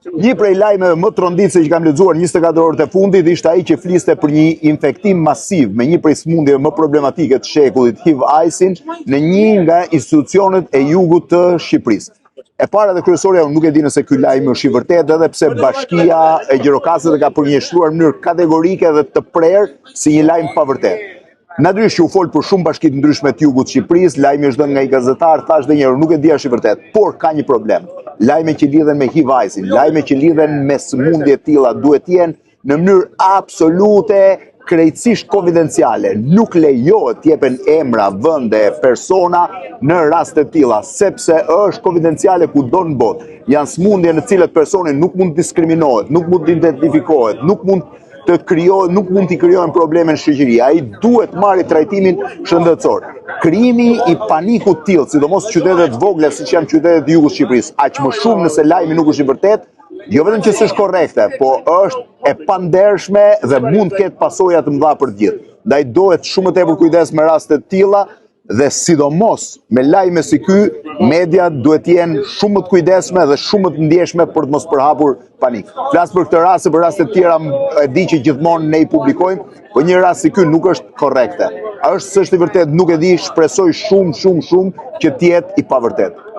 Një prej lajmeve më tronditse që kam lexuar 24 orët e fundit ishte ai që fliste për një infektim masiv me një prej sëmundjeve më problematike të shekullit, HIV-AIDSin, në një nga institucionet e jugut të Shqipërisë. E para dhe kryesorja, unë nuk e di nëse ky lajm është i vërtetë, edhe pse Bashkia e Gjirokastrit e ka përgjithësuar në mënyrë kategorike dhe të prerë si një lajm pa vërtetë. Natyrisht që u fol për shumë bashki të ndryshme të jugut të Shqipërisë, lajmi është dhënë nga një gazetar, thash edhe një herë, nuk e di a është i vërtetë, por ka një problem. Lajme që lidhen me HIV-AIDSin, lajme që lidhen me sëmundje të tilla duhet të jenë në mënyrë absolute krejtësisht konfidenciale. Nuk lejohet të jepen emra, vende, persona në raste të tilla, sepse është konfidenciale kudo në botë. Janë sëmundje në të cilat personi nuk mund të diskriminohet, nuk mund të identifikohet, nuk mund të krijohet, nuk mund t'i krijohen probleme në shoqëri. Ai duhet marrë trajtimin shëndetësor. Krijimi i panikut të tillë, sidomos qytetet vogla siç janë qytetet e jugut të Shqipërisë, aq më shumë nëse lajmi nuk është i vërtetë, jo vetëm që s'është korrekte, po është e pandershme dhe mund të ketë pasoja të mëdha për të gjithë. Ndaj duhet shumë të tepër kujdes me raste të tilla dhe sidomos me lajme si ky, media duhet të jenë shumë më të kujdesshme dhe shumë më të ndjeshme për të mos përhapur panik. Flas për këtë rast, për raste të tjera e di që gjithmonë ne i publikojmë, por një rast si ky nuk është korrekte. A është s'është i vërtetë, nuk e di, shpresoj shumë që të jetë i pavërtetë.